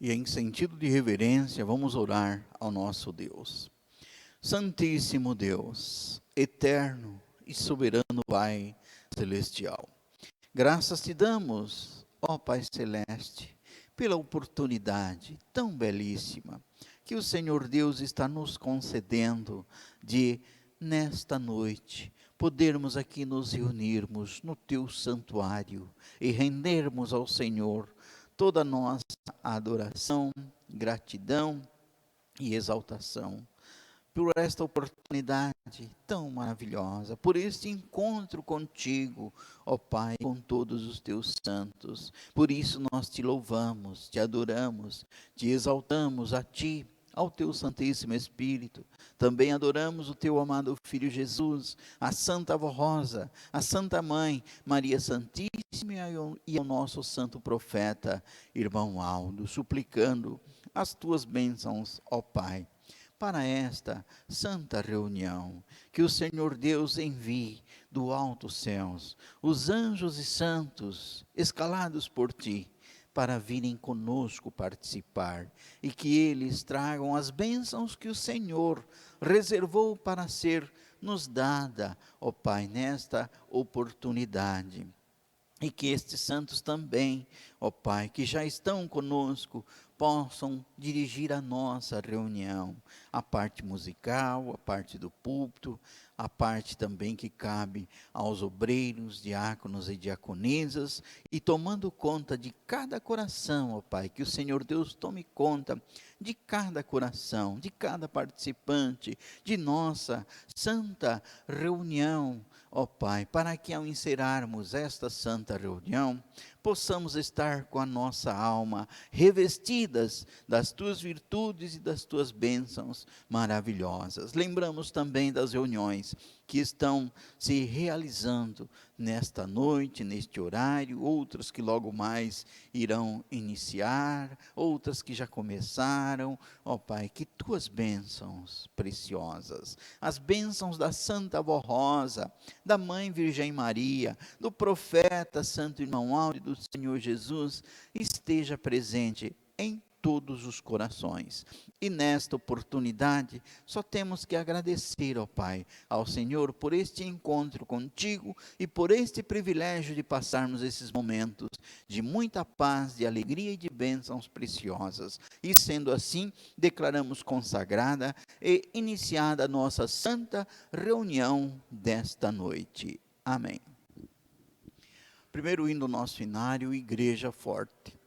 E em sentido de reverência, vamos orar ao nosso Deus. Santíssimo Deus, eterno e soberano Pai celestial, graças te damos, ó Pai celeste, pela oportunidade tão belíssima que o Senhor Deus está nos concedendo de, nesta noite, podermos aqui nos reunirmos no teu santuário e rendermos ao Senhor toda a nossa adoração, gratidão e exaltação por esta oportunidade tão maravilhosa, por este encontro contigo, ó Pai, com todos os teus santos. Por isso nós te louvamos, te adoramos, te exaltamos a ti, ao teu Santíssimo Espírito. Também adoramos o teu amado Filho Jesus, a Santa Avó Rosa, a Santa Mãe, Maria Santíssima e ao nosso Santo Profeta, Irmão Aldo, suplicando as tuas bênçãos, ó Pai, para esta santa reunião, que o Senhor Deus envie do alto céus os anjos e santos escalados por ti, para virem conosco participar, e que eles tragam as bênçãos que o Senhor reservou para ser nos dada, ó Pai, nesta oportunidade. E que estes santos também, ó Pai, que já estão conosco, possam dirigir a nossa reunião, a parte musical, a parte do púlpito, a parte também que cabe aos obreiros, diáconos e diaconisas, e tomando conta de cada coração, ó Pai, que o Senhor Deus tome conta de cada coração, de cada participante, de nossa santa reunião, ó Pai, para que ao encerrarmos esta santa reunião, possamos estar com a nossa alma revestidas das tuas virtudes e das tuas bênçãos maravilhosas. Lembramos também das reuniões que estão se realizando nesta noite, neste horário, outras que logo mais irão iniciar, outras que já começaram. Ó Pai, que tuas bênçãos preciosas, as bênçãos da Santa Avó Rosa, da Mãe Virgem Maria, do profeta Santo Irmão Aldo e do Senhor Jesus, esteja presente em todos os corações. E nesta oportunidade, só temos que agradecer, ó Pai, ao Senhor por este encontro contigo e por este privilégio de passarmos esses momentos de muita paz, de alegria e de bênçãos preciosas. E sendo assim, declaramos consagrada e iniciada a nossa santa reunião desta noite. Amém. Primeiro hino do nosso inário, Igreja Forte.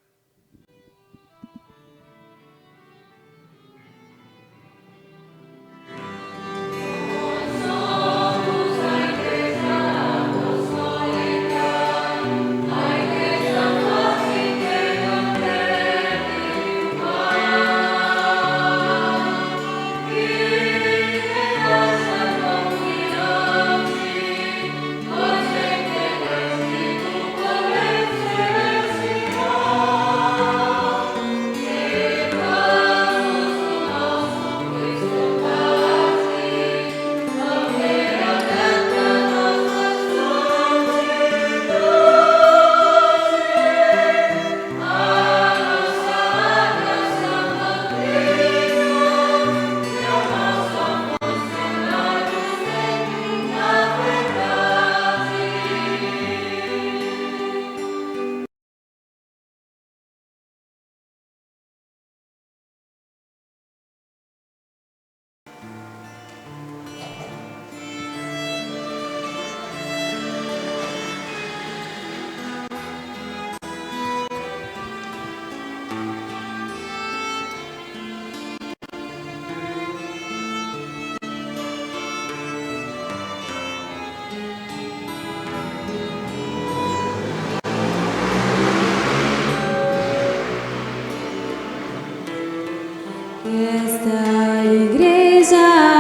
Esta igreja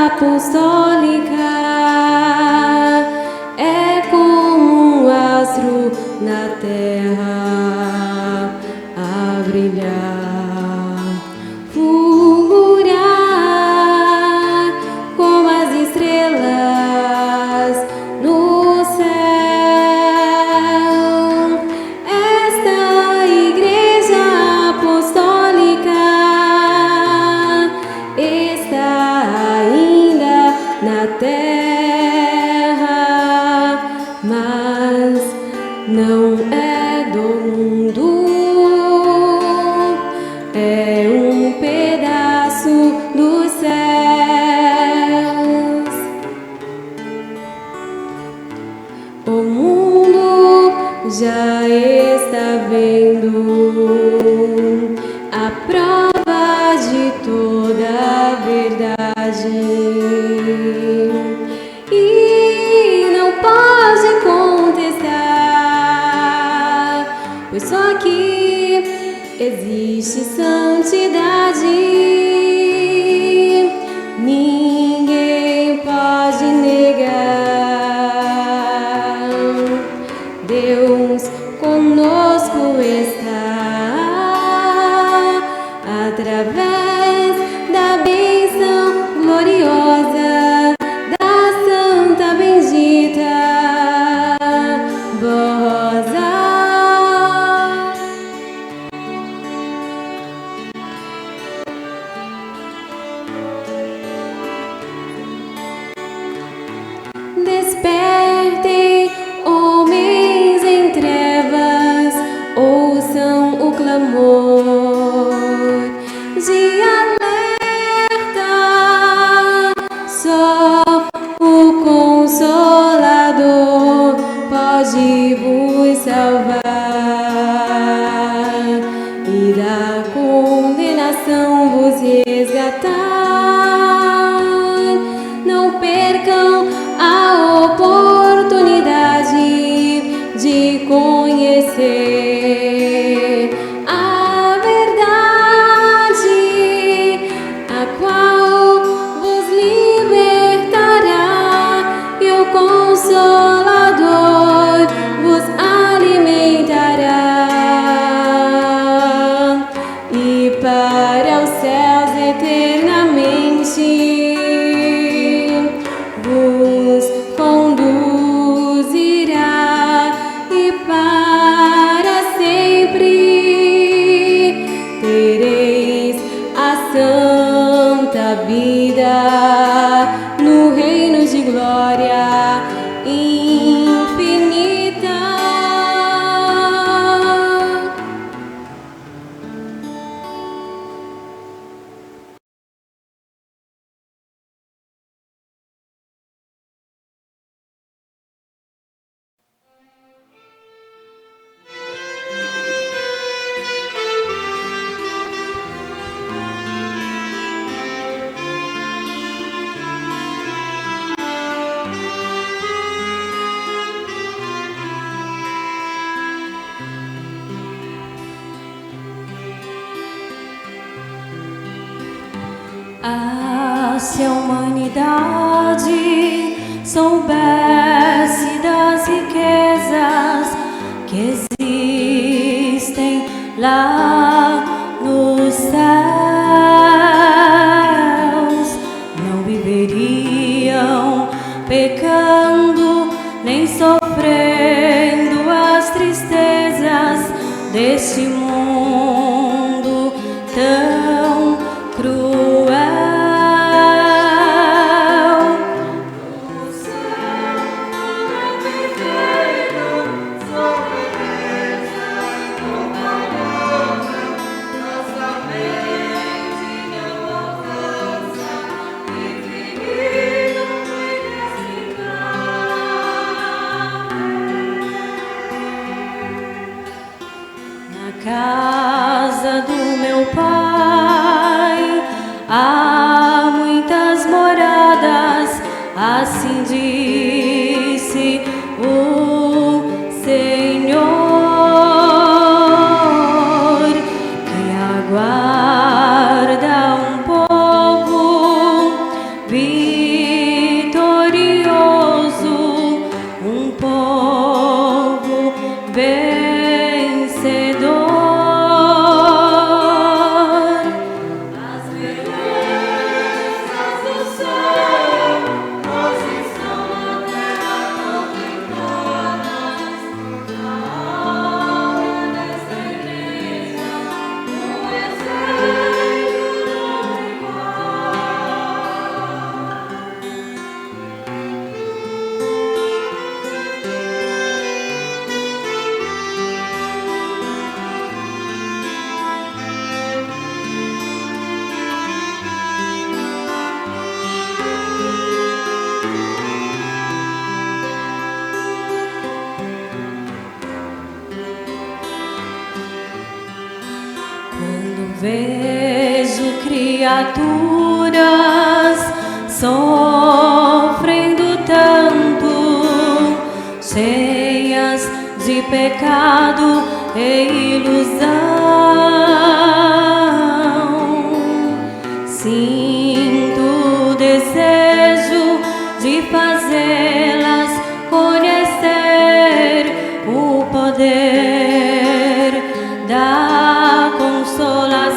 apostólica é como um astro na terra a brilhar, fulgurar como as estrelas no céu. Esta igreja apostólica não é do mundo, é um pedaço dos céus. O mundo já está vendo a prova de toda a verdade e não pode contestar, pois só aqui existe santidade. Ninguém pode negar. Deus conosco está através da bênção gloriosa da Santa Bendita Rosa. Despertem, homens em trevas, ouçam o clamor de alerta. Só o Consolador pode vos salvar e da condenação vos resgatar. Não percam a oportunidade de conhecer a verdade, a qual vos libertará, e o Consolador vos alimentará e para os céus eternamente vos conduzirá, e para sempre tereis a santa vida no reino de glória infinita. Ah, se a humanidade soubesse das riquezas que existem lá nos céus, não viveriam pecando nem sofrendo as tristezas deste mundo tão cruel. Na casa do meu pai há muitas moradas, assim disse o Senhor, que aguarda um povo vitorioso, um povo vencedor. As belezas do céu nos Vejo criaturas sofrendo tanto, cheias de pecado e ilusão. Sinto o desejo de fazê-las conhecer o poder da consolação.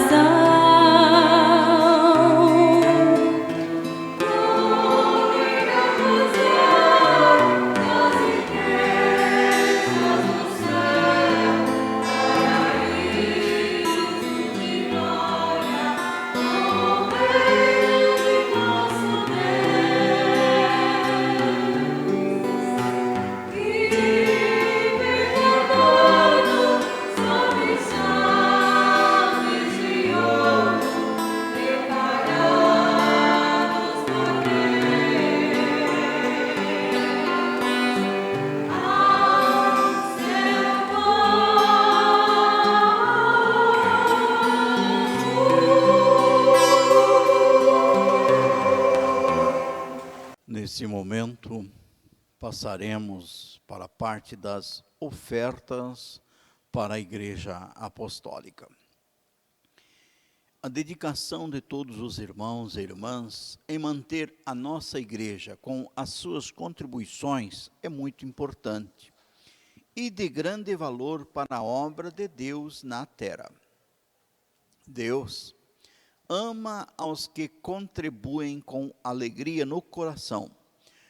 Nesse momento, passaremos para a parte das ofertas para a Igreja Apostólica. A dedicação de todos os irmãos e irmãs em manter a nossa igreja com as suas contribuições é muito importante e de grande valor para a obra de Deus na terra. Deus ama aos que contribuem com alegria no coração,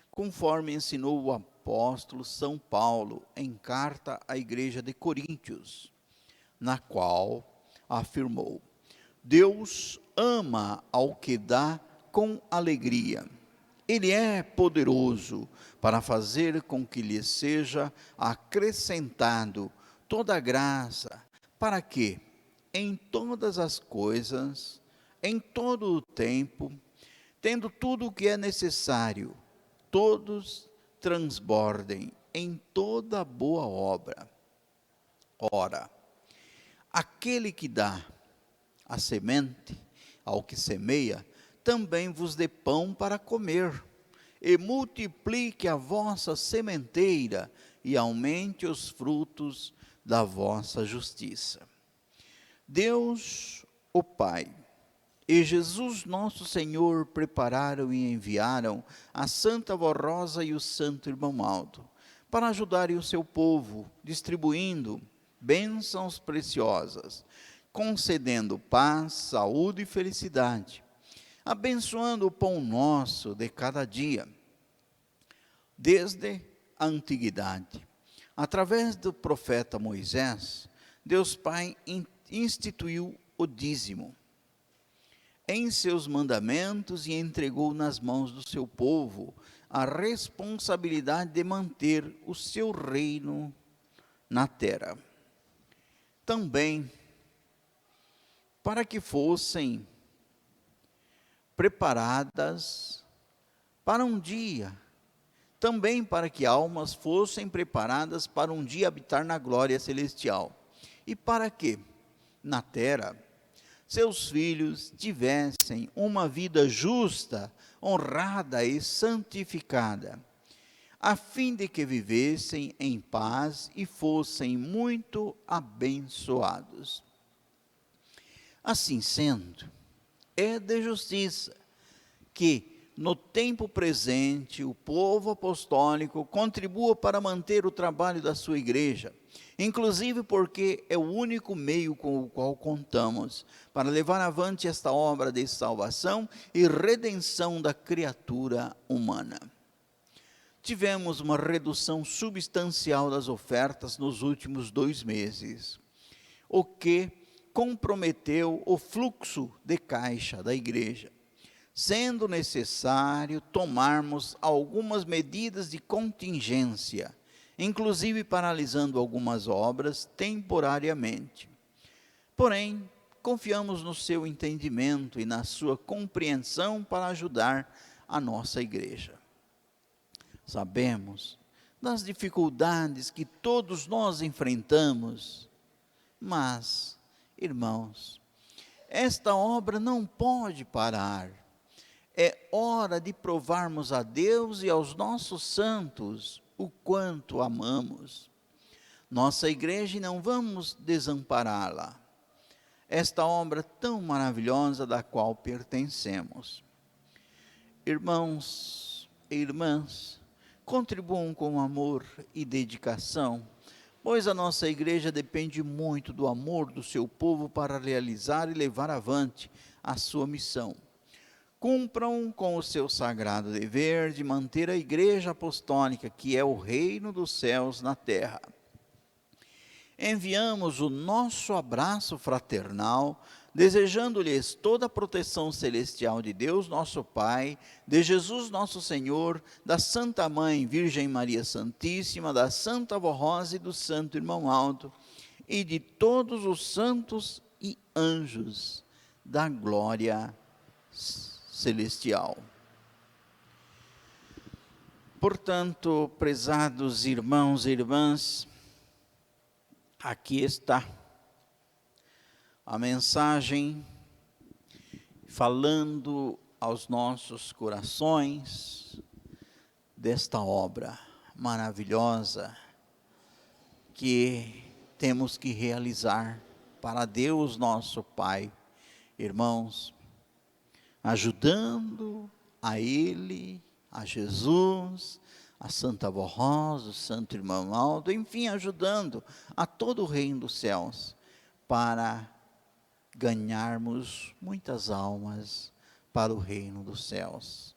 conforme ensinou o apóstolo São Paulo em carta à igreja de Coríntios, na qual afirmou: Deus ama ao que dá com alegria. Ele é poderoso para fazer com que lhe seja acrescentado toda a graça, para que, em todas as coisas, em todo o tempo, tendo tudo o que é necessário, todos transbordem em toda boa obra. Ora, aquele que dá a semente ao que semeia, também vos dê pão para comer, e multiplique a vossa sementeira, e aumente os frutos da vossa justiça. Deus, o Pai, e Jesus nosso Senhor prepararam e enviaram a Santa Vó Rosa e o Santo Irmão Aldo, para ajudarem o seu povo, distribuindo bênçãos preciosas, concedendo paz, saúde e felicidade, abençoando o pão nosso de cada dia. Desde a antiguidade, através do profeta Moisés, Deus Pai instituiu o dízimo em seus mandamentos e entregou nas mãos do seu povo a responsabilidade de manter o seu reino na terra. Também para que fossem preparadas para um dia, também para que almas fossem preparadas para um dia habitar na glória celestial, e para que, na terra, seus filhos tivessem uma vida justa, honrada e santificada, a fim de que vivessem em paz e fossem muito abençoados. Assim sendo, é de justiça que, no tempo presente, o povo apostólico contribua para manter o trabalho da sua igreja, inclusive porque é o único meio com o qual contamos para levar avante esta obra de salvação e redenção da criatura humana. Tivemos uma redução substancial das ofertas nos últimos 2 meses, o que comprometeu o fluxo de caixa da igreja, sendo necessário tomarmos algumas medidas de contingência, inclusive paralisando algumas obras temporariamente. Porém, confiamos no seu entendimento e na sua compreensão para ajudar a nossa igreja. Sabemos das dificuldades que todos nós enfrentamos, mas, irmãos, esta obra não pode parar. É hora de provarmos a Deus e aos nossos santos o quanto amamos nossa igreja e não vamos desampará-la. Esta obra tão maravilhosa da qual pertencemos. Irmãos e irmãs, contribuam com amor e dedicação, pois a nossa igreja depende muito do amor do seu povo para realizar e levar avante a sua missão. Cumpram com o seu sagrado dever de manter a igreja apostólica, que é o reino dos céus na terra. Enviamos o nosso abraço fraternal, desejando-lhes toda a proteção celestial de Deus, nosso Pai, de Jesus nosso Senhor, da Santa Mãe, Virgem Maria Santíssima, da Santa Avó Rosa e do Santo Irmão Aldo, e de todos os santos e anjos da glória celestial. Portanto, prezados irmãos e irmãs, aqui está a mensagem falando aos nossos corações desta obra maravilhosa que temos que realizar para Deus nosso Pai. Irmãos, ajudando a Ele, a Jesus, a Santa Avó Rosa, o Santo Irmão Aldo, enfim, ajudando a todo o reino dos céus, para ganharmos muitas almas para o reino dos céus.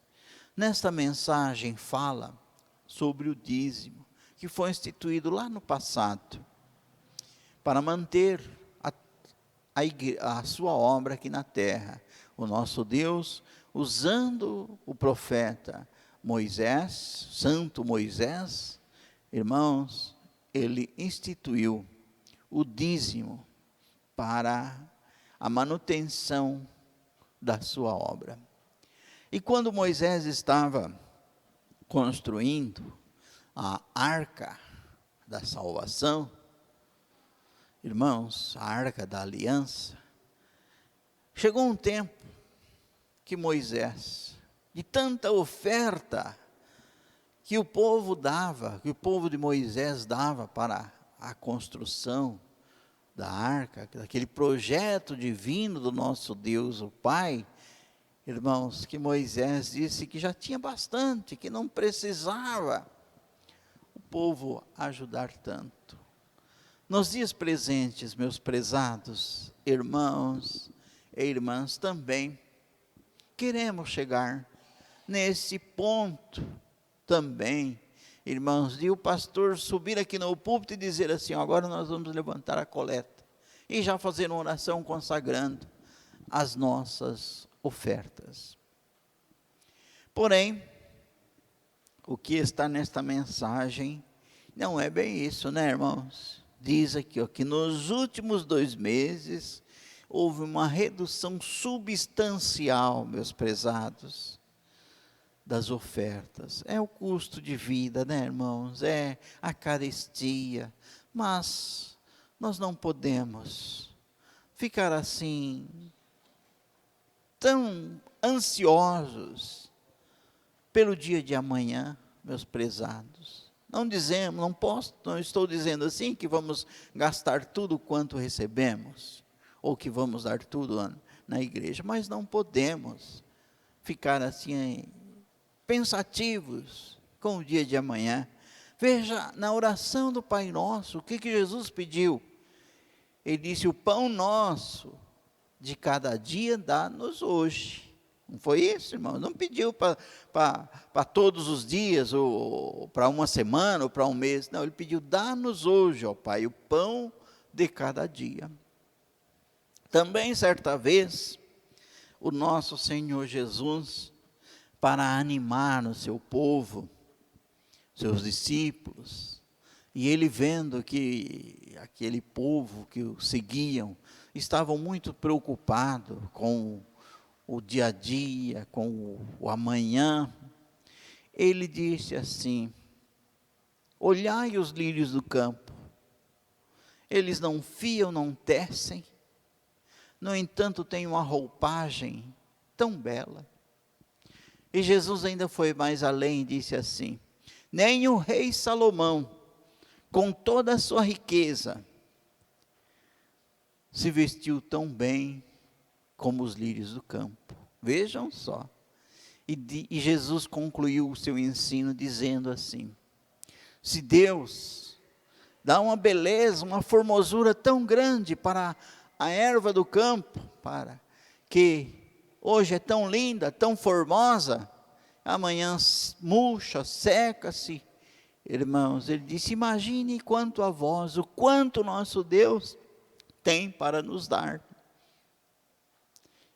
Nesta mensagem fala sobre o dízimo, que foi instituído lá no passado, para manter a sua obra aqui na terra. O nosso Deus, usando o profeta Moisés, Santo Moisés, irmãos, ele instituiu o dízimo para a manutenção da sua obra. E quando Moisés estava construindo a arca da salvação, irmãos, a arca da aliança, chegou um tempo que Moisés, de tanta oferta que o povo dava, que o povo de Moisés dava para a construção da arca, daquele projeto divino do nosso Deus, o Pai, irmãos, que Moisés disse que já tinha bastante, que não precisava o povo ajudar tanto. Nos dias presentes, meus prezados irmãos e irmãs, também queremos chegar nesse ponto também, irmãos, de o pastor subir aqui no púlpito e dizer assim: agora nós vamos levantar a coleta, e já fazer uma oração consagrando as nossas ofertas. Porém, o que está nesta mensagem não é bem isso, né, irmãos? Diz aqui, ó, que nos últimos 2 meses houve uma redução substancial, meus prezados, das ofertas. É o custo de vida, né, irmãos? É a carestia. Mas nós não podemos ficar assim, tão ansiosos pelo dia de amanhã, meus prezados. Não dizemos, não estou dizendo assim que vamos gastar tudo quanto recebemos, ou que vamos dar tudo na igreja, mas não podemos ficar assim pensativos com o dia de amanhã. Veja, na oração do Pai Nosso, o que Jesus pediu? Ele disse: o pão nosso de cada dia dá-nos hoje. Não foi isso, irmão? Não pediu para todos os dias, ou para uma semana, ou para um mês. Não, ele pediu: dá-nos hoje, ó Pai, o pão de cada dia. Também, certa vez, o nosso Senhor Jesus, para animar o seu povo, seus discípulos, e ele vendo que aquele povo que o seguiam, estavam muito preocupados com o dia a dia, com o amanhã, ele disse assim: olhai os lírios do campo, eles não fiam, não tecem, no entanto, têm uma roupagem tão bela. E Jesus ainda foi mais além e disse assim: nem o rei Salomão, com toda a sua riqueza, se vestiu tão bem como os lírios do campo. Vejam só. E Jesus concluiu o seu ensino dizendo assim: se Deus dá uma beleza, uma formosura tão grande para a erva do campo, para que hoje é tão linda, tão formosa, amanhã murcha, seca-se. Irmãos, ele disse: imagine quanto a vós, o quanto nosso Deus tem para nos dar.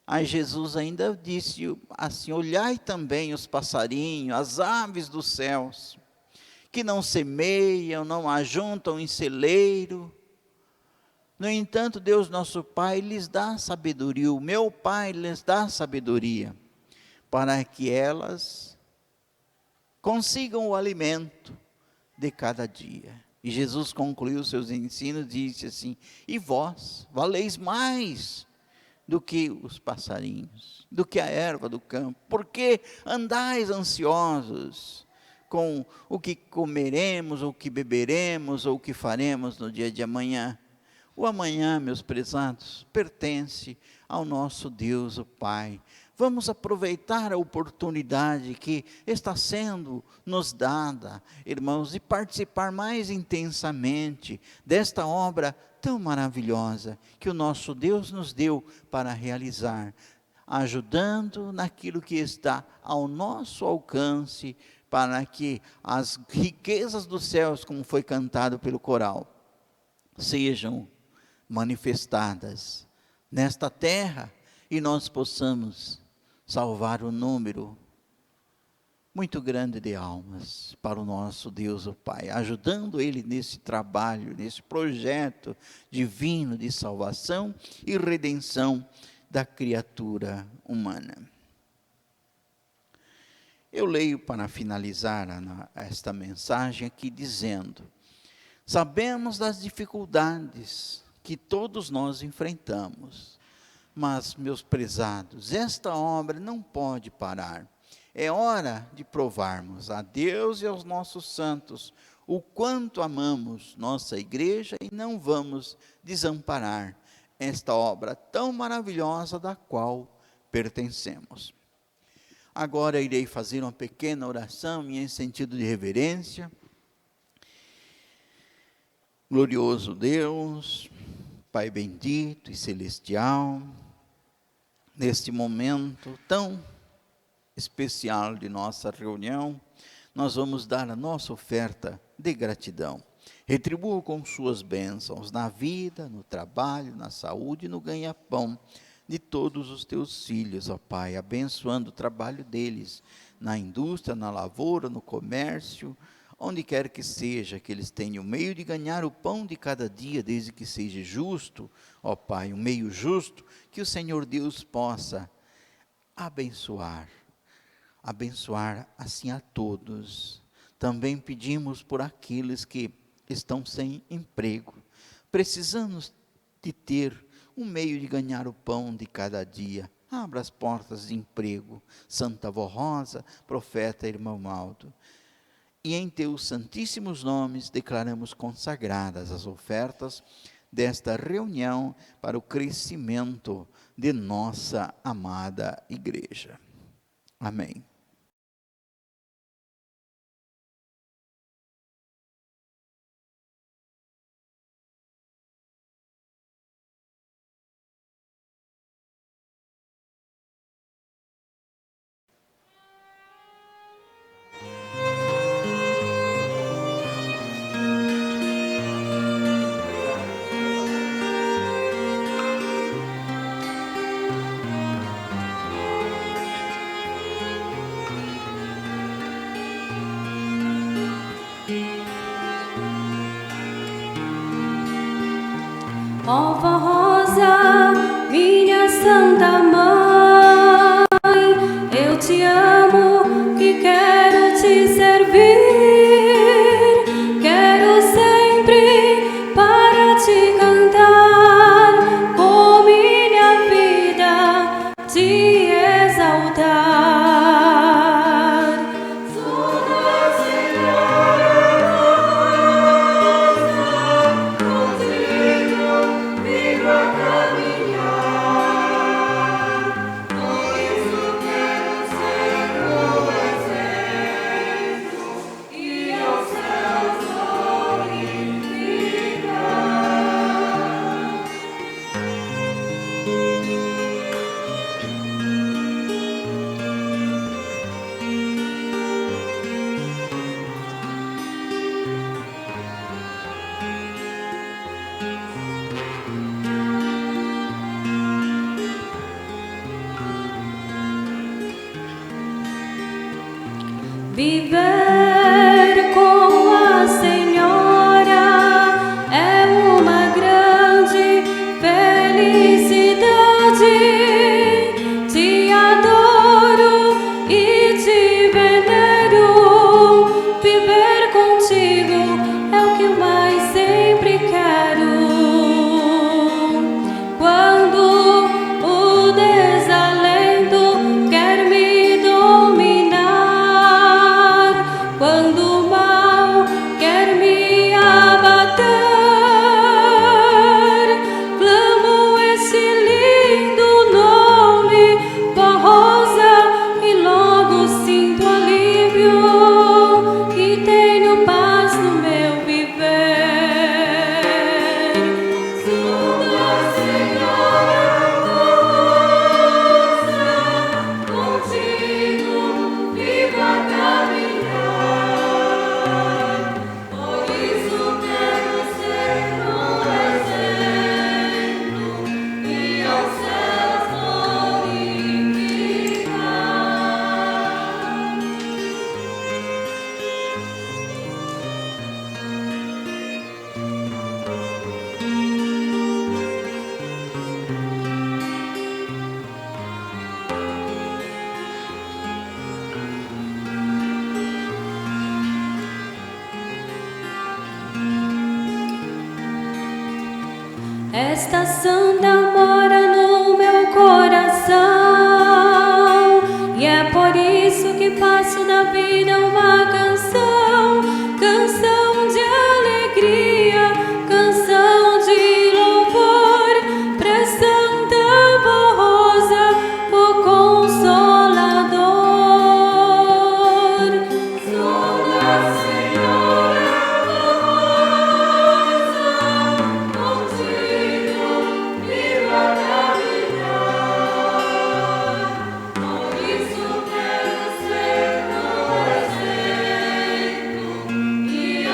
Aí Jesus ainda disse assim: olhai também os passarinhos, as aves dos céus, que não semeiam, não ajuntam em celeiro. No entanto, Deus nosso Pai lhes dá sabedoria, o meu Pai lhes dá sabedoria, para que elas consigam o alimento de cada dia. E Jesus concluiu seus ensinos e disse assim: e vós valeis mais do que os passarinhos, do que a erva do campo, porque andais ansiosos com o que comeremos, ou o que beberemos, ou o que faremos no dia de amanhã. O amanhã, meus prezados, pertence ao nosso Deus, o Pai. Vamos aproveitar a oportunidade que está sendo nos dada, irmãos, e participar mais intensamente desta obra tão maravilhosa que o nosso Deus nos deu para realizar, ajudando naquilo que está ao nosso alcance, para que as riquezas dos céus, como foi cantado pelo coral, sejam manifestadas nesta terra e nós possamos salvar um número muito grande de almas para o nosso Deus o Pai, ajudando Ele nesse trabalho, nesse projeto divino de salvação e redenção da criatura humana. Eu leio para finalizar esta mensagem aqui dizendo: sabemos das dificuldades que todos nós enfrentamos, mas, meus prezados, esta obra não pode parar. É hora de provarmos a Deus e aos nossos santos o quanto amamos nossa igreja e não vamos desamparar esta obra tão maravilhosa da qual pertencemos. Agora irei fazer uma pequena oração em sentido de reverência. Glorioso Deus, Pai bendito e celestial, neste momento tão especial de nossa reunião, nós vamos dar a nossa oferta de gratidão. Retribua com suas bênçãos na vida, no trabalho, na saúde e no ganha-pão de todos os teus filhos, ó Pai, abençoando o trabalho deles, na indústria, na lavoura, no comércio, onde quer que seja, que eles tenham o meio de ganhar o pão de cada dia, desde que seja justo, ó Pai, um meio justo, que o Senhor Deus possa abençoar assim a todos. Também pedimos por aqueles que estão sem emprego, precisamos de ter um meio de ganhar o pão de cada dia. Abra as portas de emprego, Santa Avó Rosa, profeta Irmão Aldo. E em teus santíssimos nomes declaramos consagradas as ofertas desta reunião para o crescimento de nossa amada igreja. Amém. Ó Vó Rosa, minha santa mãe, eu te amo e quero te servir. Quero sempre para te cantar com minha Viver com a Senhora é uma grande felicidade. Te adoro e te venero. Viver contigo é o que eu mais sempre quero. Quando o desalento quer me dominar, quando o mal quer me abater, clamo esse lindo nome, Barrosa, e logo sinto alívio e tenho paz no meu viver. Santa Senhora, contigo vivo a caminhar, por isso quero ser um exemplo e aos céus Esta santa mora no meu coração, e é por isso que faço da vida uma canção, canção de alegria, canção de louvor, pra Santa Barrosa, o Consolador. Santa Senhora Barrosa, contigo vivo a caminhar, por isso quero ser um exemplo e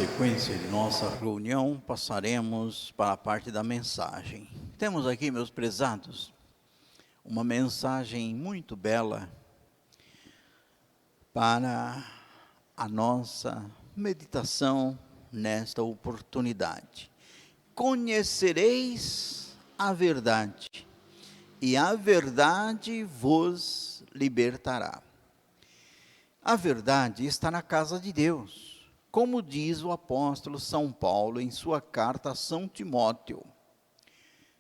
sequência de nossa reunião, passaremos para a parte da mensagem. Temos aqui, meus prezados, uma mensagem muito bela para a nossa meditação nesta oportunidade. Conhecereis a verdade, e a verdade vos libertará. A verdade está na casa de Deus, como diz o apóstolo São Paulo em sua carta a São Timóteo.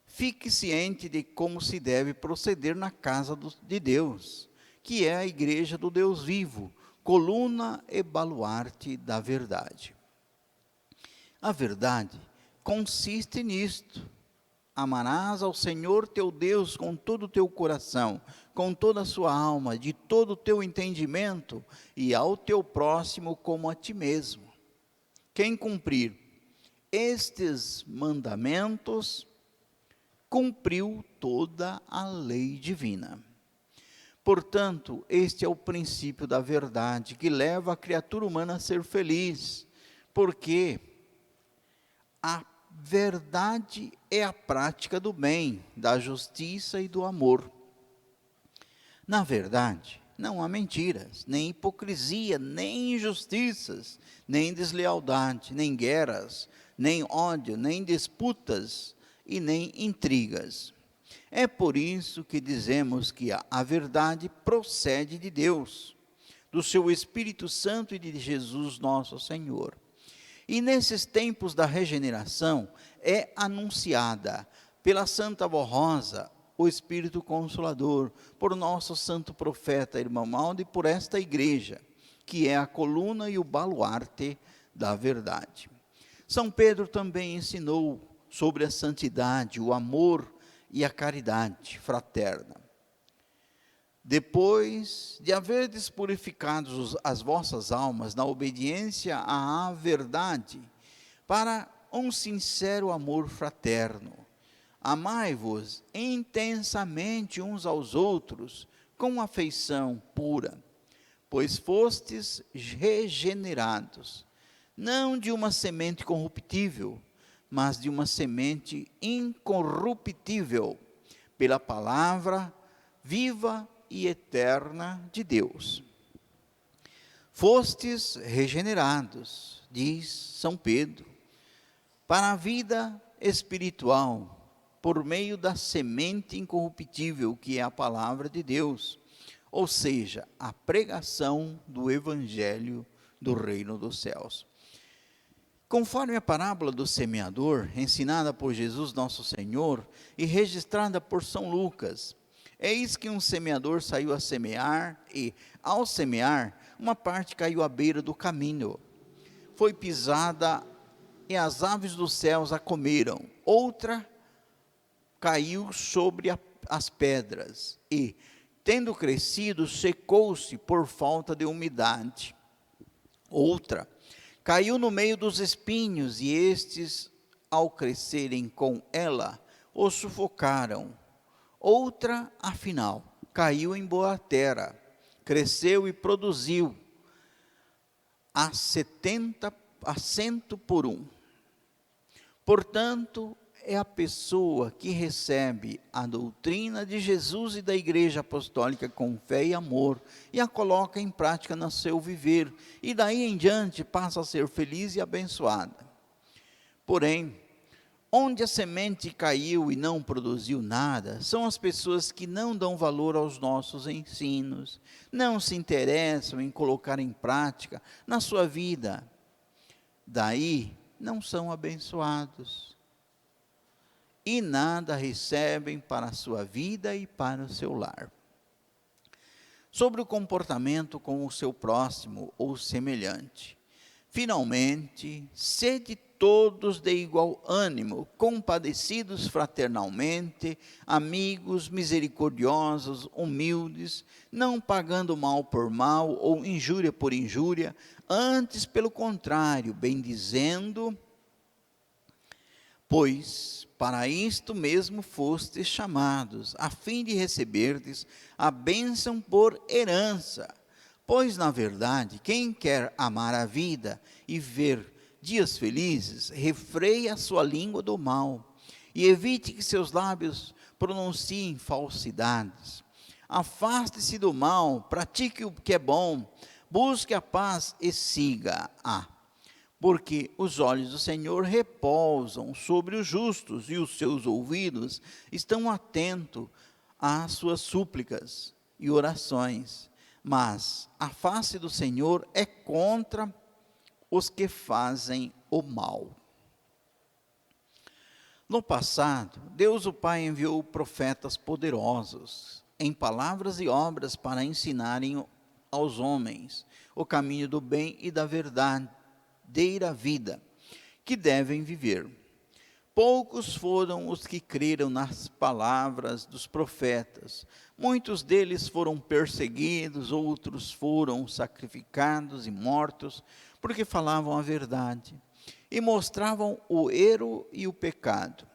Fique ciente de como se deve proceder na casa de Deus, que é a igreja do Deus vivo, coluna e baluarte da verdade. A verdade consiste nisto: amarás ao Senhor teu Deus com todo o teu coração, com toda a sua alma, de todo o teu entendimento, e ao teu próximo como a ti mesmo. Quem cumprir estes mandamentos, cumpriu toda a lei divina. Portanto, este é o princípio da verdade que leva a criatura humana a ser feliz, porque a verdade é a prática do bem, da justiça e do amor. Na verdade, não há mentiras, nem hipocrisia, nem injustiças, nem deslealdade, nem guerras, nem ódio, nem disputas e nem intrigas. É por isso que dizemos que a verdade procede de Deus, do seu Espírito Santo e de Jesus nosso Senhor. E nesses tempos da regeneração é anunciada pela Santa Vó Rosa, o Espírito Consolador, por nosso santo profeta Irmão Maldo e por esta igreja, que é a coluna e o baluarte da verdade. São Pedro também ensinou sobre a santidade, o amor e a caridade fraterna. Depois de haverdes purificado as vossas almas na obediência à verdade, para um sincero amor fraterno, amai-vos intensamente uns aos outros, com afeição pura, pois fostes regenerados, não de uma semente corruptível, mas de uma semente incorruptível, pela palavra viva e eterna de Deus. Fostes regenerados, diz São Pedro, para a vida espiritual, por meio da semente incorruptível, que é a palavra de Deus, ou seja, a pregação do Evangelho do Reino dos Céus. Conforme a parábola do semeador, ensinada por Jesus nosso Senhor e registrada por São Lucas, eis que um semeador saiu a semear e, ao semear, uma parte caiu à beira do caminho. Foi pisada e as aves dos céus a comeram. Outra caiu sobre as pedras e, tendo crescido, secou-se por falta de umidade. Outra caiu no meio dos espinhos e estes, ao crescerem com ela, o sufocaram. Outra, afinal, caiu em boa terra, cresceu e produziu a 70, a 100 por 1. Portanto, é a pessoa que recebe a doutrina de Jesus e da Igreja Apostólica com fé e amor e a coloca em prática no seu viver, e daí em diante passa a ser feliz e abençoada. Porém, onde a semente caiu e não produziu nada, são as pessoas que não dão valor aos nossos ensinos, não se interessam em colocar em prática na sua vida. Daí, não são abençoados. E nada recebem para a sua vida e para o seu lar. Sobre o comportamento com o seu próximo ou semelhante. Finalmente, sede todos de igual ânimo, compadecidos fraternalmente, amigos, misericordiosos, humildes, não pagando mal por mal ou injúria por injúria, antes, pelo contrário, bendizendo, pois para isto mesmo fostes chamados, a fim de receberdes a bênção por herança. Pois, na verdade, quem quer amar a vida e ver dias felizes, refreie a sua língua do mal e evite que seus lábios pronunciem falsidades. Afaste-se do mal, pratique o que é bom, busque a paz e siga-a. Porque os olhos do Senhor repousam sobre os justos e os seus ouvidos estão atentos às suas súplicas e orações. Mas a face do Senhor é contra os que fazem o mal. No passado, Deus o Pai enviou profetas poderosos em palavras e obras para ensinarem aos homens o caminho do bem e da verdadeira vida que devem viver. Poucos foram os que creram nas palavras dos profetas. Muitos deles foram perseguidos, outros foram sacrificados e mortos, porque falavam a verdade e mostravam o erro e o pecado.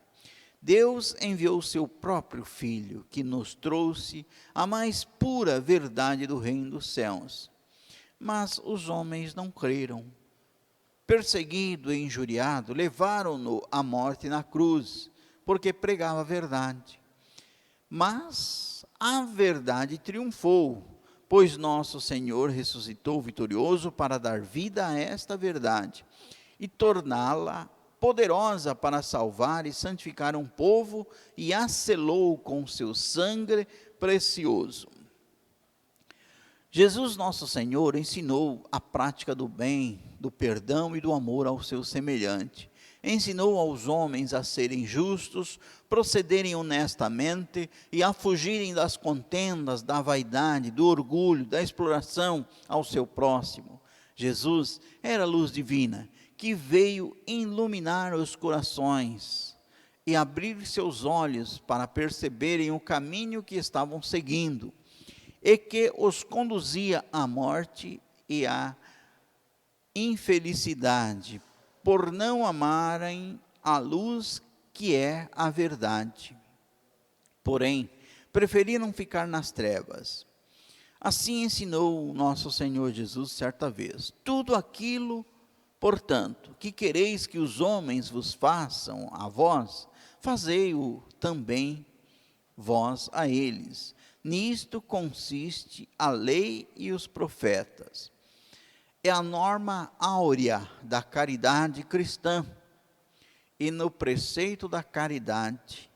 Deus enviou seu próprio Filho, que nos trouxe a mais pura verdade do reino dos céus. Mas os homens não creram. Perseguido e injuriado, levaram-no à morte na cruz, porque pregava a verdade. Mas a verdade triunfou, pois nosso Senhor ressuscitou vitorioso para dar vida a esta verdade e torná-la poderosa para salvar e santificar um povo, e a selou com seu sangue precioso. Jesus, nosso Senhor, ensinou a prática do bem, do perdão e do amor ao seu semelhante. Ensinou aos homens a serem justos, procederem honestamente e a fugirem das contendas, da vaidade, do orgulho, da exploração ao seu próximo. Jesus era a luz divina que veio iluminar os corações e abrir seus olhos para perceberem o caminho que estavam seguindo e que os conduzia à morte e à infelicidade, por não amarem a luz que é a verdade. Porém, preferiram ficar nas trevas. Assim ensinou o nosso Senhor Jesus certa vez: tudo aquilo, portanto, que quereis que os homens vos façam a vós, fazei-o também vós a eles. Nisto consiste a lei e os profetas. É a norma áurea da caridade cristã. E no preceito da caridade,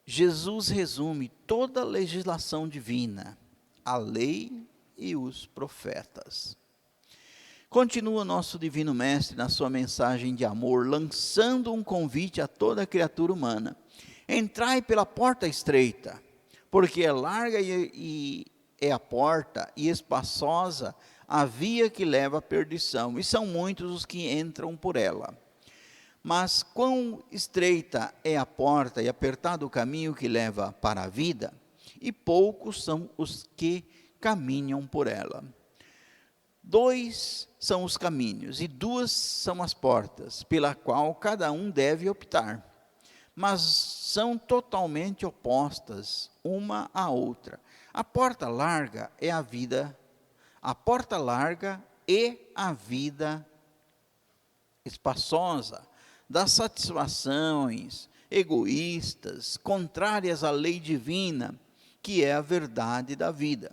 Jesus resume toda a legislação divina, a lei e os profetas. Continua nosso Divino Mestre na sua mensagem de amor, lançando um convite a toda criatura humana: entrai pela porta estreita, porque é larga e é a porta, e espaçosa a via que leva à perdição, e são muitos os que entram por ela. Mas quão estreita é a porta e apertado o caminho que leva para a vida, e poucos são os que caminham por ela. 2 são os caminhos, e 2 são as portas, pela qual cada um deve optar. Mas são totalmente opostas uma à outra. A porta larga é a vida, a porta larga e a vida espaçosa das satisfações egoístas, contrárias à lei divina, que é a verdade da vida.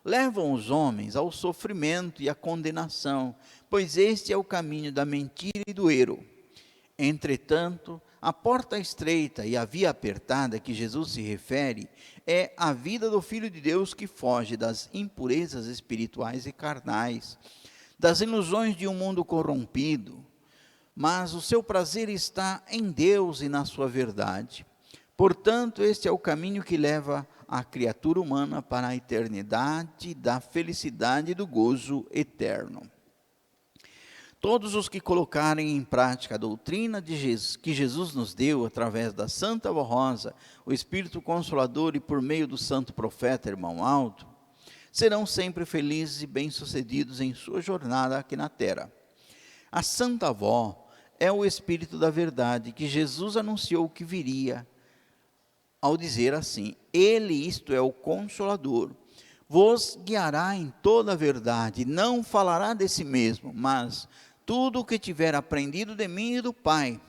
Levam os homens ao sofrimento e à condenação, pois este é o caminho da mentira e do erro. Entretanto, a porta estreita e a via apertada que Jesus se refere é a vida do Filho de Deus, que foge das impurezas espirituais e carnais, das ilusões de um mundo corrompido, mas o seu prazer está em Deus e na sua verdade. Portanto, este é o caminho que leva a criatura humana para a eternidade da felicidade e do gozo eterno. Todos os que colocarem em prática a doutrina de Jesus, que Jesus nos deu através da Santa Voz Rosa, o Espírito Consolador e por meio do santo profeta Irmão Aldo, serão sempre felizes e bem-sucedidos em sua jornada aqui na terra. A Santa Avó é o Espírito da verdade que Jesus anunciou que viria, ao dizer assim: Ele, isto é, o Consolador, vos guiará em toda a verdade, não falará de si mesmo, mas tudo o que tiver aprendido de mim e do Pai.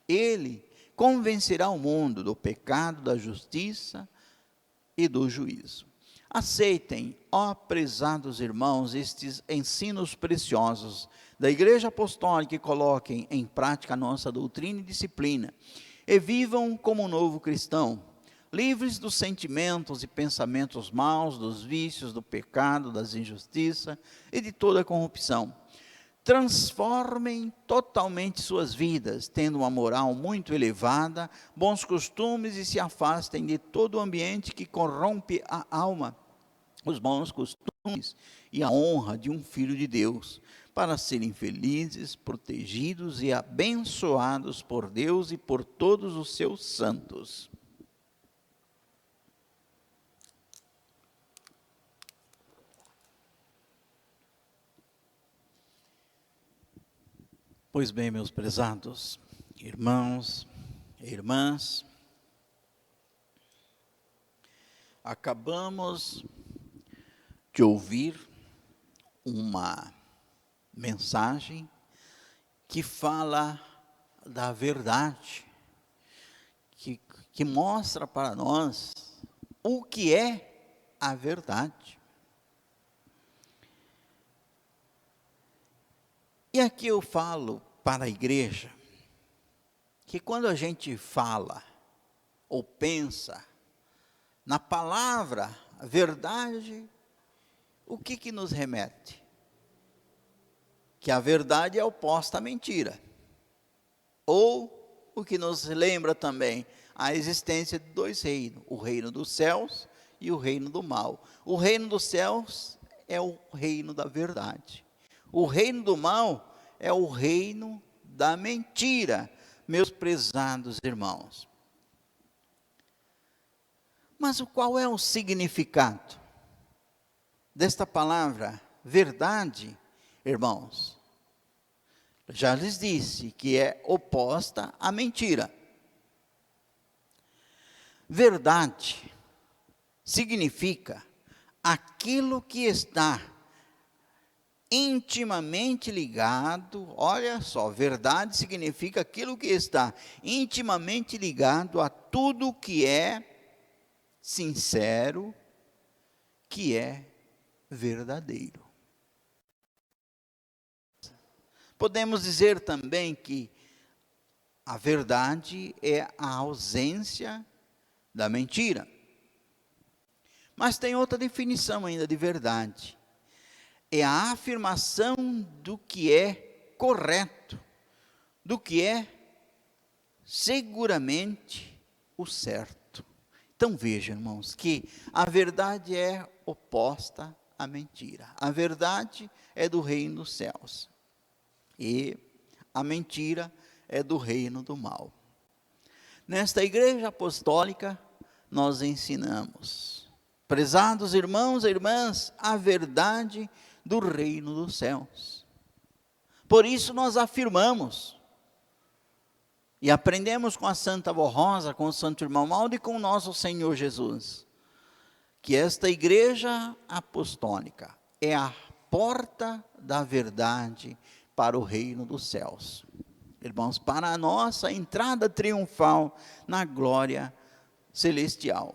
Ele convencerá o mundo do pecado, da justiça e do juízo. Aceitem, ó prezados irmãos, estes ensinos preciosos da Igreja Apostólica e coloquem em prática a nossa doutrina e disciplina. E vivam como um novo cristão, livres dos sentimentos e pensamentos maus, dos vícios, do pecado, das injustiças e de toda a corrupção. Transformem totalmente suas vidas, tendo uma moral muito elevada, bons costumes e se afastem de todo o ambiente que corrompe a alma, os bons costumes e a honra de um filho de Deus, para serem felizes, protegidos e abençoados por Deus e por todos os seus santos. Pois bem, meus prezados irmãos e irmãs, acabamos de ouvir uma mensagem que fala da verdade, que mostra para nós o que é a verdade. E aqui eu falo para a igreja, que quando a gente fala ou pensa na palavra verdade, o que nos remete? Que a verdade é oposta à mentira. Ou o que nos lembra também a existência de dois reinos, o reino dos céus e o reino do mal. O reino dos céus é o reino da verdade. O reino do mal é o reino da mentira, meus prezados irmãos. Mas qual é o significado desta palavra verdade, irmãos? Já lhes disse que é oposta à mentira. Verdade significa aquilo que está intimamente ligado, olha só, verdade significa aquilo que está intimamente ligado a tudo que é sincero, que é verdadeiro. Podemos dizer também que a verdade é a ausência da mentira. Mas tem outra definição ainda de verdade. É a afirmação do que é correto, do que é seguramente o certo. Então vejam, irmãos, que a verdade é oposta à mentira. A verdade é do reino dos céus e a mentira é do reino do mal. Nesta igreja apostólica nós ensinamos, prezados irmãos e irmãs, a verdade do reino dos céus. Por isso nós afirmamos e aprendemos com a Santa Avó Rosa, com o Santo Irmão Maldo e com o nosso Senhor Jesus, que esta igreja apostólica é a porta da verdade para o reino dos céus. Irmãos, para a nossa entrada triunfal na glória celestial.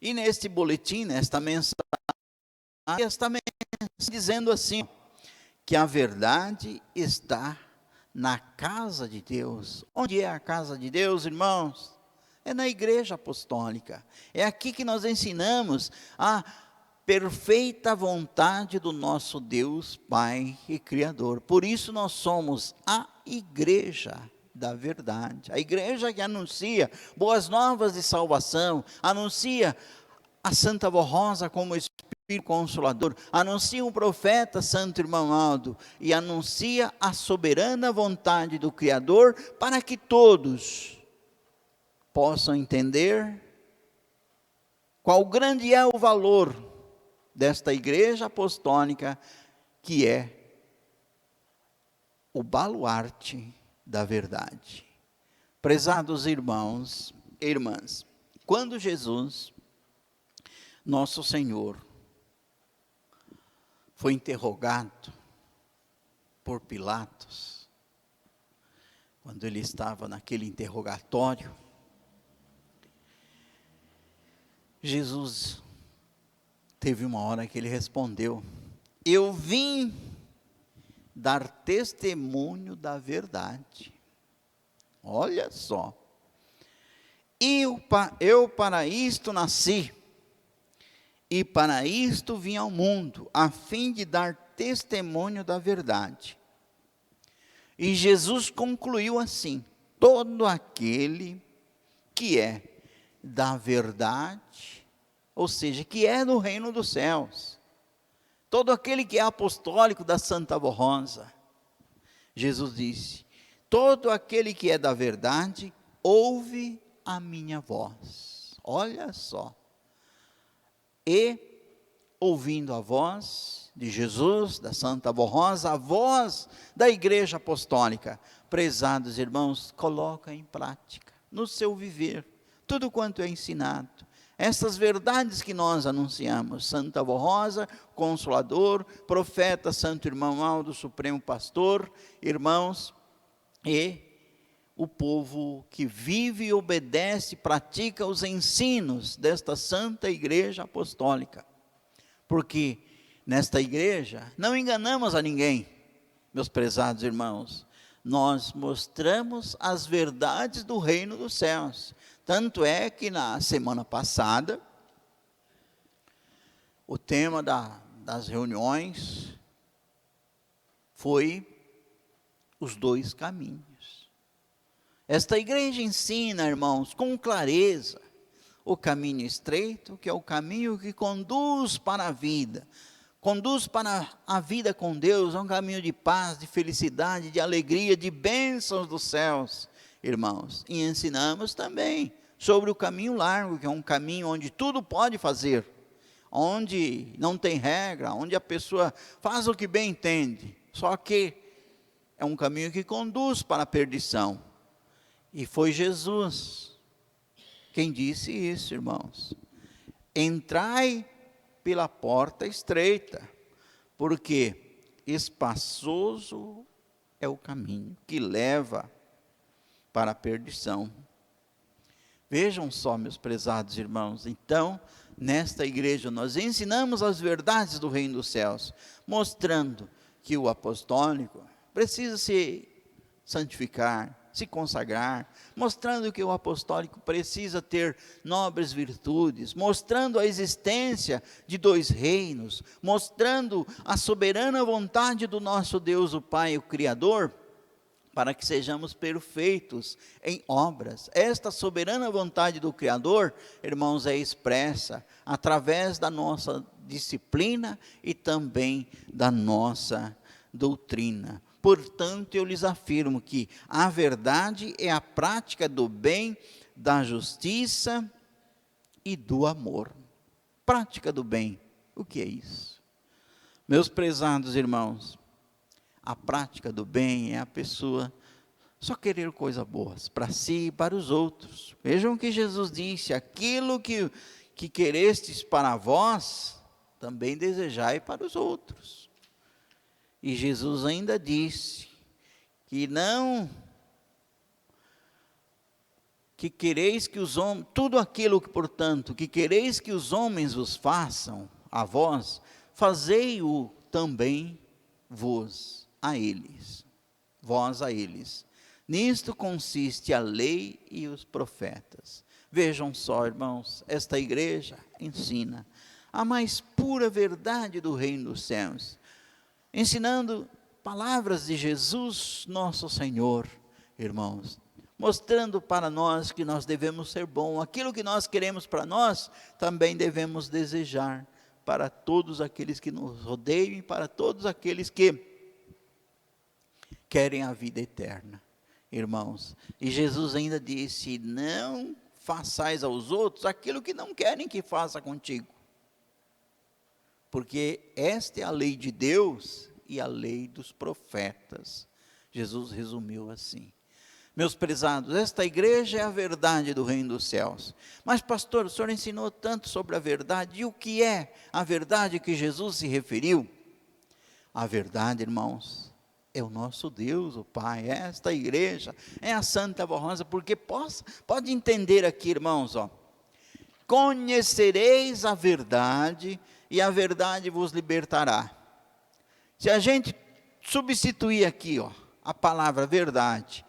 E neste boletim, nesta mensagem, dizendo assim, que a verdade está na casa de Deus. Onde é a casa de Deus, irmãos? É na igreja apostólica. É aqui que nós ensinamos a perfeita vontade do nosso Deus, Pai e Criador. Por isso nós somos a igreja da verdade. A igreja que anuncia boas novas de salvação, anuncia a Santa Avó Rosa como Espírito Consolador, anuncia o profeta Santo Irmão Aldo e anuncia a soberana vontade do Criador para que todos possam entender qual grande é o valor desta igreja apostólica, que é o baluarte da verdade. Prezados irmãos e irmãs, quando Jesus, nosso Senhor, foi interrogado por Pilatos, quando ele estava naquele interrogatório, Jesus teve uma hora que ele respondeu: eu vim dar testemunho da verdade. Olha só, eu para isto nasci, e para isto vim ao mundo, a fim de dar testemunho da verdade. E Jesus concluiu assim: todo aquele que é da verdade, ou seja, que é do reino dos céus, todo aquele que é apostólico da Santa Rosa, Jesus disse: todo aquele que é da verdade, ouve a minha voz. Olha só. E, ouvindo a voz de Jesus, da Santa Rosa, a voz da Igreja Apostólica, prezados irmãos, coloca em prática, no seu viver, tudo quanto é ensinado. Essas verdades que nós anunciamos, Santa Rosa, Consolador, Profeta, Santo Irmão Aldo, Supremo Pastor, irmãos, e o povo que vive e obedece, pratica os ensinos desta Santa Igreja Apostólica. Porque nesta igreja não enganamos a ninguém, meus prezados irmãos. Nós mostramos as verdades do reino dos céus. Tanto é que na semana passada, o tema das reuniões foi os dois caminhos. Esta igreja ensina, irmãos, com clareza, o caminho estreito, que é o caminho que conduz para a vida. Conduz para a vida com Deus, é um caminho de paz, de felicidade, de alegria, de bênçãos dos céus, irmãos. E ensinamos também sobre o caminho largo, que é um caminho onde tudo pode fazer, onde não tem regra, onde a pessoa faz o que bem entende, só que é um caminho que conduz para a perdição. E foi Jesus quem disse isso, irmãos: entrai pela porta estreita, porque espaçoso é o caminho que leva para a perdição. Vejam só, meus prezados irmãos, então, nesta igreja nós ensinamos as verdades do reino dos céus, mostrando que o apostólico precisa se santificar, se consagrar, mostrando que o apostólico precisa ter nobres virtudes, mostrando a existência de dois reinos, mostrando a soberana vontade do nosso Deus, o Pai, o Criador, para que sejamos perfeitos em obras. Esta soberana vontade do Criador, irmãos, é expressa através da nossa disciplina e também da nossa doutrina. Portanto, eu lhes afirmo que a verdade é a prática do bem, da justiça e do amor. Prática do bem, o que é isso? Meus prezados irmãos, a prática do bem é a pessoa só querer coisas boas para si e para os outros. Vejam que Jesus disse: aquilo que querestes para vós, também desejai para os outros. E Jesus ainda disse que quereis que os homens, tudo aquilo que, portanto, que quereis que os homens vos façam a vós, fazei-o também vós a eles. Nisto consiste a lei e os profetas. Vejam só, irmãos, esta igreja ensina a mais pura verdade do reino dos céus, ensinando palavras de Jesus, nosso Senhor, irmãos, mostrando para nós que nós devemos ser bom, aquilo que nós queremos para nós, também devemos desejar para todos aqueles que nos rodeiam e para todos aqueles que querem a vida eterna, irmãos. E Jesus ainda disse: não façais aos outros aquilo que não querem que faça contigo. Porque esta é a lei de Deus e a lei dos profetas. Jesus resumiu assim. Meus prezados, esta igreja é a verdade do reino dos céus. Mas pastor, o senhor ensinou tanto sobre a verdade. E o que é a verdade que Jesus se referiu? A verdade, irmãos, é o nosso Deus, o Pai, é esta igreja, é a Santa Voz Rosa, porque pode entender aqui, irmãos, ó, conhecereis a verdade, e a verdade vos libertará. Se a gente substituir aqui, ó, a palavra verdade,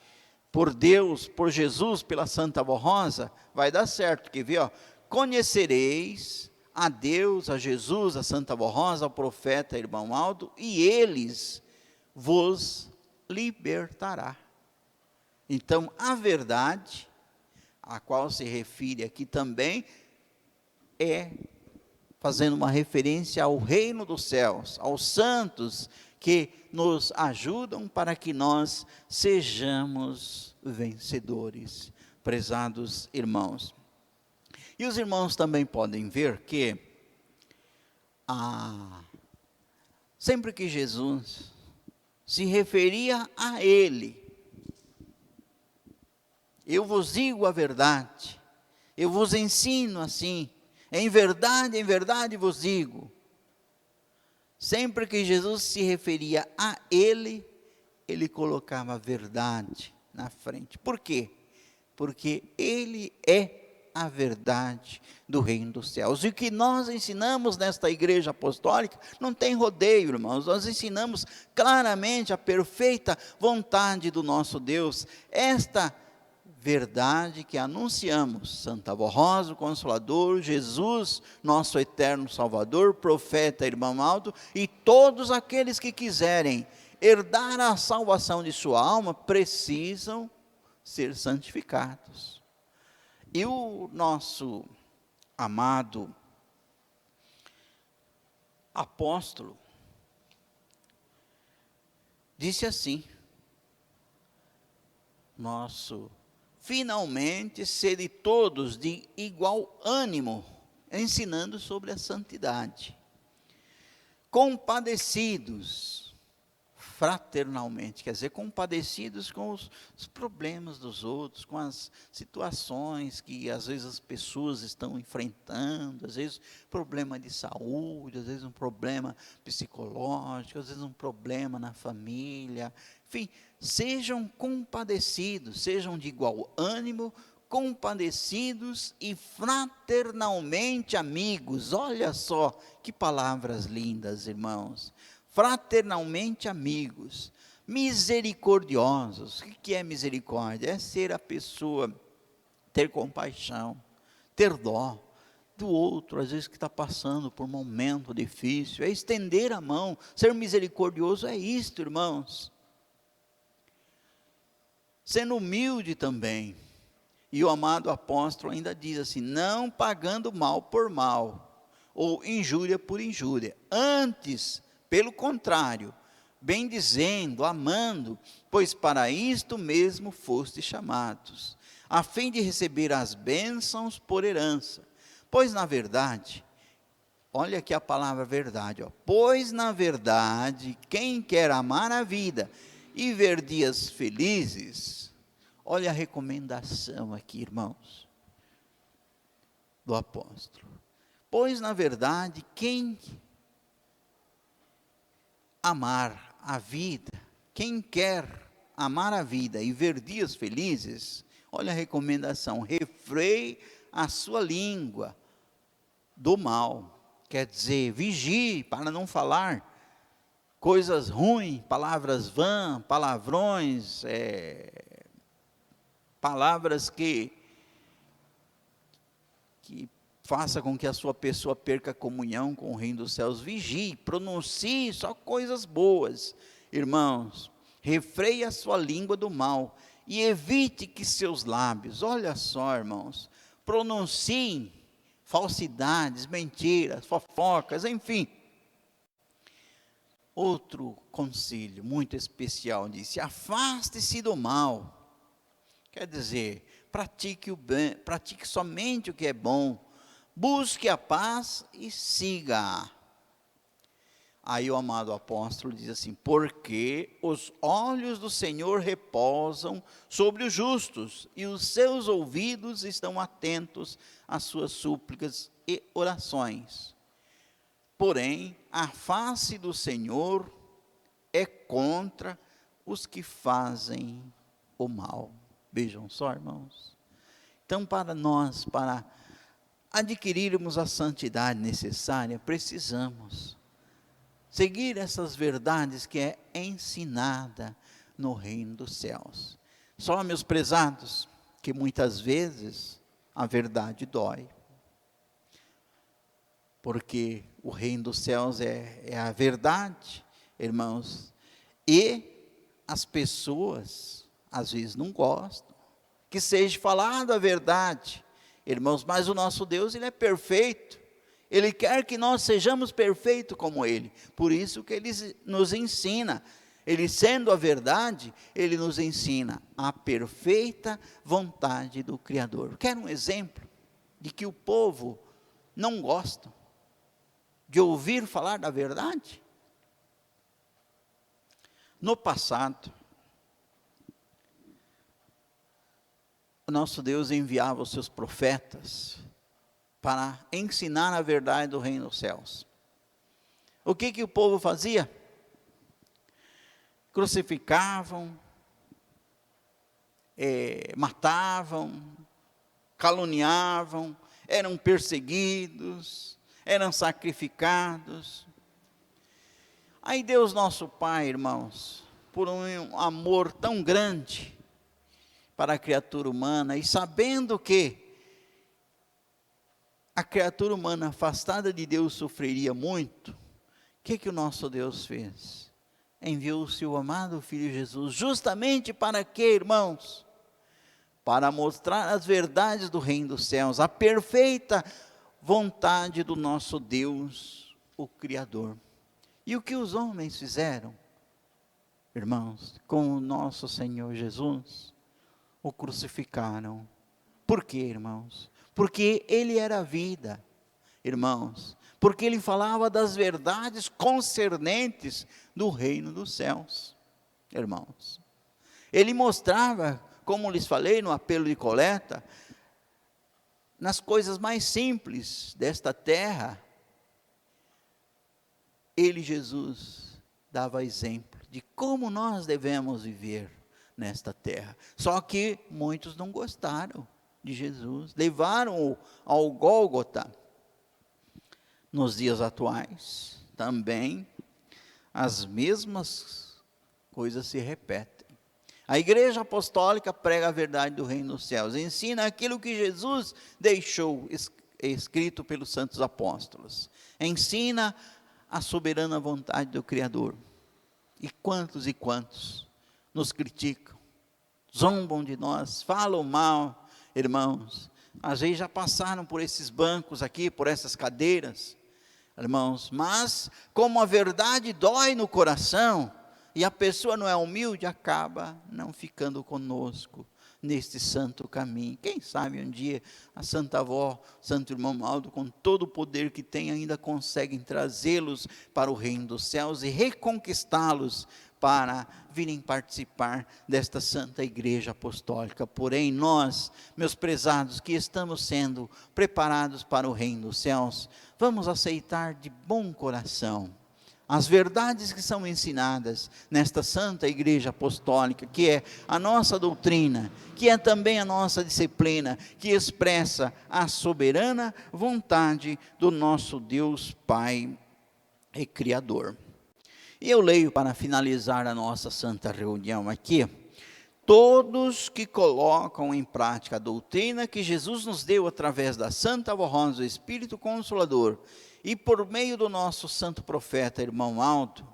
por Deus, por Jesus, pela Santa Voz Rosa, vai dar certo, quer ver, ó, conhecereis a Deus, a Jesus, a Santa Voz Rosa, ao profeta irmão Aldo, e eles vos libertará. Então, a verdade, a qual se refere aqui também, é fazendo uma referência ao reino dos céus, aos santos que nos ajudam para que nós sejamos vencedores, prezados irmãos. E os irmãos também podem ver que, sempre que Jesus se referia a ele, eu vos digo a verdade, eu vos ensino assim, em verdade vos digo. Sempre que Jesus se referia a ele, ele colocava a verdade na frente. Por quê? Porque ele é a verdade do reino dos céus. E o que nós ensinamos nesta igreja apostólica não tem rodeio, irmãos. Nós ensinamos claramente a perfeita vontade do nosso Deus. Esta verdade que anunciamos, Santa Voz Rosa, o Consolador, Jesus, nosso eterno Salvador, profeta irmão Aldo, e todos aqueles que quiserem herdar a salvação de sua alma, precisam ser santificados. E o nosso amado apóstolo disse assim: finalmente sede todos de igual ânimo, ensinando sobre a santidade, compadecidos fraternalmente, quer dizer, compadecidos com os problemas dos outros, com as situações que às vezes as pessoas estão enfrentando, às vezes problema de saúde, às vezes um problema psicológico, às vezes um problema na família, enfim, sejam compadecidos, sejam de igual ânimo, compadecidos e fraternalmente amigos. Olha só que palavras lindas, irmãos. Fraternalmente amigos, misericordiosos. O que é misericórdia? É ser a pessoa, ter compaixão, ter dó do outro, às vezes que está passando por um momento difícil, é estender a mão. Ser misericordioso é isto, irmãos. Sendo humilde também. E o amado apóstolo ainda diz assim: não pagando mal por mal, ou injúria por injúria, antes, pelo contrário, bendizendo, amando, pois para isto mesmo fostes chamados, a fim de receber as bênçãos por herança. Pois na verdade, olha aqui a palavra verdade, ó, pois na verdade, quem quer amar a vida e ver dias felizes, olha a recomendação aqui, irmãos, do apóstolo. Pois na verdade, quem amar a vida, quem quer amar a vida e ver dias felizes, olha a recomendação: refreie a sua língua do mal, quer dizer, vigie para não falar coisas ruins, palavras vãs, palavrões, palavras que faça com que a sua pessoa perca a comunhão com o reino dos céus. Vigie, pronuncie só coisas boas, irmãos. Refreie a sua língua do mal e evite que seus lábios, olha só, irmãos, pronunciem falsidades, mentiras, fofocas, enfim. Outro conselho muito especial disse: afaste-se do mal. Quer dizer, pratique o bem, pratique somente o que é bom, busque a paz e siga-a. Aí o amado apóstolo diz assim: porque os olhos do Senhor repousam sobre os justos, e os seus ouvidos estão atentos às suas súplicas e orações. Porém, a face do Senhor é contra os que fazem o mal. Vejam só, irmãos. Então, para nós, para adquirirmos a santidade necessária, precisamos seguir essas verdades que é ensinada no reino dos céus. Só, meus prezados, que muitas vezes a verdade dói. Porque o reino dos céus é a verdade, irmãos. E as pessoas, às vezes, não gostam que seja falada a verdade, irmãos. Mas o nosso Deus, Ele é perfeito. Ele quer que nós sejamos perfeitos como Ele. Por isso que Ele nos ensina. Ele sendo a verdade, Ele nos ensina a perfeita vontade do Criador. Quer um exemplo de que o povo não gosta de ouvir falar da verdade? No passado, o nosso Deus enviava os seus profetas para ensinar a verdade do reino dos céus. O que o povo fazia? Crucificavam, matavam, caluniavam, eram perseguidos, eram sacrificados. Aí Deus nosso Pai, irmãos, por um amor tão grande para a criatura humana, e sabendo que a criatura humana afastada de Deus sofreria muito, o que o nosso Deus fez? Enviou o seu amado Filho Jesus, justamente para quê, irmãos? Para mostrar as verdades do reino dos céus, a perfeita vontade do nosso Deus, o Criador. E o que os homens fizeram, irmãos, com o nosso Senhor Jesus? O crucificaram. Por quê, irmãos? Porque Ele era a vida, irmãos. Porque Ele falava das verdades concernentes do reino dos céus, irmãos. Ele mostrava, como lhes falei no apelo de coleta, nas coisas mais simples desta terra, Ele, Jesus, dava exemplo de como nós devemos viver nesta terra. Só que muitos não gostaram de Jesus, levaram-o ao Gólgota. Nos dias atuais, também, as mesmas coisas se repetem. A igreja apostólica prega a verdade do reino dos céus, ensina aquilo que Jesus deixou escrito pelos santos apóstolos, ensina a soberana vontade do Criador. E quantos nos criticam, zombam de nós, falam mal, irmãos. Às vezes já passaram por esses bancos aqui, por essas cadeiras, irmãos, mas como a verdade dói no coração, e a pessoa não é humilde, acaba não ficando conosco neste santo caminho. Quem sabe um dia a Santa Avó, Santo Irmão Aldo, com todo o poder que tem, ainda conseguem trazê-los para o reino dos céus e reconquistá-los para virem participar desta santa igreja apostólica. Porém, nós, meus prezados, que estamos sendo preparados para o reino dos céus, vamos aceitar de bom coração as verdades que são ensinadas nesta santa igreja apostólica, que é a nossa doutrina, que é também a nossa disciplina, que expressa a soberana vontade do nosso Deus Pai e Criador. E eu leio para finalizar a nossa santa reunião aqui: todos que colocam em prática a doutrina que Jesus nos deu através da santa voz do Espírito Consolador e por meio do nosso santo profeta, irmão Aldo,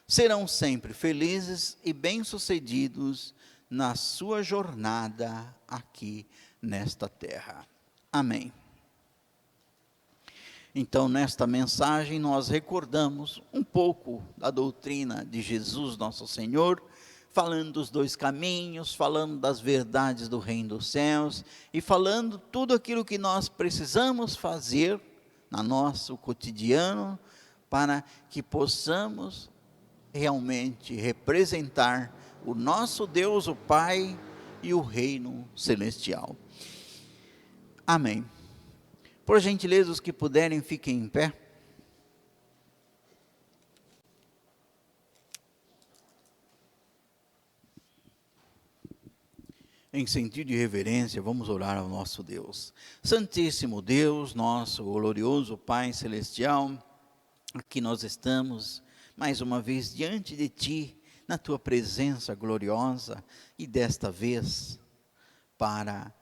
serão sempre felizes e bem-sucedidos na sua jornada aqui nesta terra. Amém. Então, nesta mensagem, nós recordamos um pouco da doutrina de Jesus, nosso Senhor, falando dos dois caminhos, falando das verdades do reino dos céus, e falando tudo aquilo que nós precisamos fazer no nosso cotidiano, para que possamos realmente representar o nosso Deus, o Pai, e o reino celestial. Amém. Por gentileza, os que puderem, fiquem em pé. Em sentido de reverência, vamos orar ao nosso Deus. Santíssimo Deus, nosso glorioso Pai Celestial, aqui nós estamos, mais uma vez, diante de Ti, na Tua presença gloriosa, e desta vez, para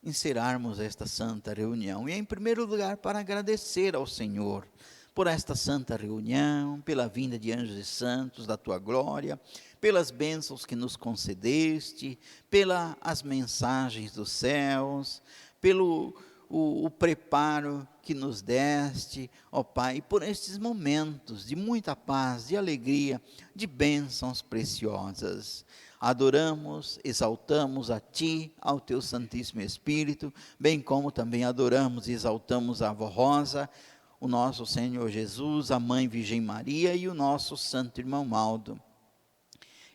encerrarmos esta santa reunião. E em primeiro lugar, para agradecer ao Senhor, por esta santa reunião, pela vinda de anjos e santos da Tua glória, pelas bênçãos que nos concedeste, pelas mensagens dos céus, pelo o preparo que nos deste, ó Pai, e por estes momentos de muita paz, de alegria, de bênçãos preciosas. Adoramos, exaltamos a Ti, ao Teu Santíssimo Espírito, bem como também adoramos e exaltamos a Avó Rosa, o nosso Senhor Jesus, a Mãe Virgem Maria e o nosso Santo Irmão Maldo.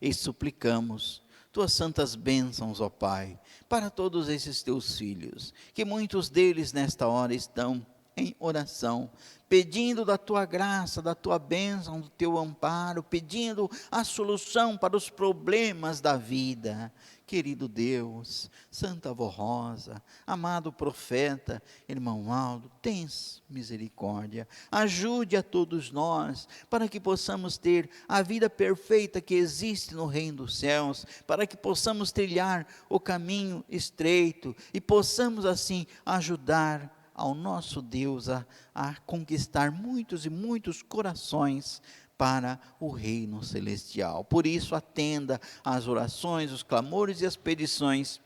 E suplicamos Tuas santas bênçãos, ó Pai, para todos esses Teus filhos, que muitos deles nesta hora estão em oração, pedindo da Tua graça, da Tua bênção, do Teu amparo, pedindo a solução para os problemas da vida. Querido Deus, Santa Avó Rosa, amado profeta, irmão Aldo, tens misericórdia, ajude a todos nós, para que possamos ter a vida perfeita que existe no reino dos céus, para que possamos trilhar o caminho estreito, e possamos assim ajudar ao nosso Deus a conquistar muitos e muitos corações para o reino celestial. Por isso, atenda às orações, os clamores e as petições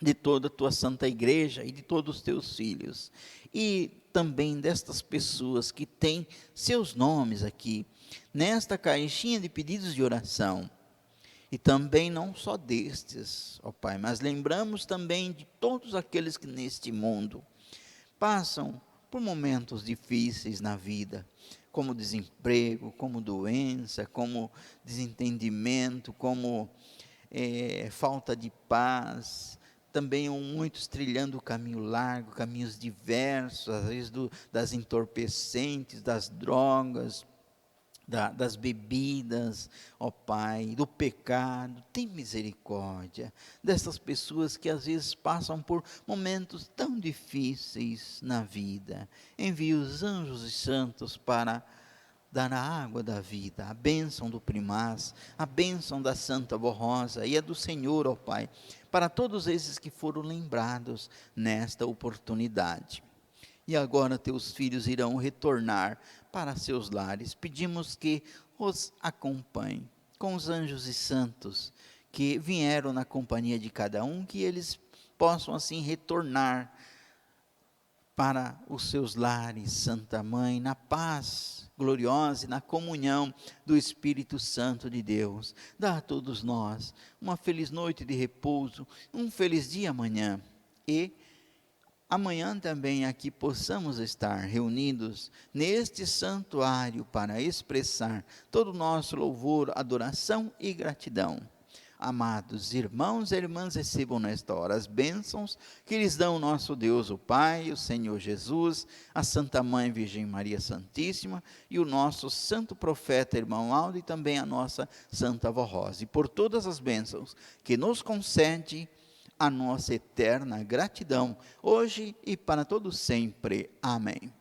de toda a Tua Santa Igreja e de todos os Teus filhos. E também destas pessoas que têm seus nomes aqui, nesta caixinha de pedidos de oração. E também não só destes, ó Pai, mas lembramos também de todos aqueles que neste mundo passam por momentos difíceis na vida, como desemprego, como doença, como desentendimento, como falta de paz. Também muitos trilhando o caminho largo, caminhos diversos, às vezes das entorpecentes, das drogas, das bebidas, ó Pai, do pecado. Tem misericórdia dessas pessoas que às vezes passam por momentos tão difíceis na vida. Envie os anjos e santos para dar a água da vida, a bênção do primaz, a bênção da Santa Avó Rosa e a do Senhor, ó Pai, para todos esses que foram lembrados nesta oportunidade. E agora Teus filhos irão retornar para seus lares. Pedimos que os acompanhe com os anjos e santos que vieram na companhia de cada um, que eles possam assim retornar para os seus lares, Santa Mãe, na paz gloriosa e na comunhão do Espírito Santo de Deus. Dá a todos nós uma feliz noite de repouso, um feliz dia amanhã, e amanhã também aqui possamos estar reunidos neste santuário para expressar todo o nosso louvor, adoração e gratidão. Amados irmãos e irmãs, recebam nesta hora as bênçãos que lhes dão o nosso Deus, o Pai, o Senhor Jesus, a Santa Mãe Virgem Maria Santíssima e o nosso santo profeta, irmão Aldo, e também a nossa Santa Avó Rosa. E por todas as bênçãos que nos concede a nossa eterna gratidão, hoje e para todo sempre. Amém.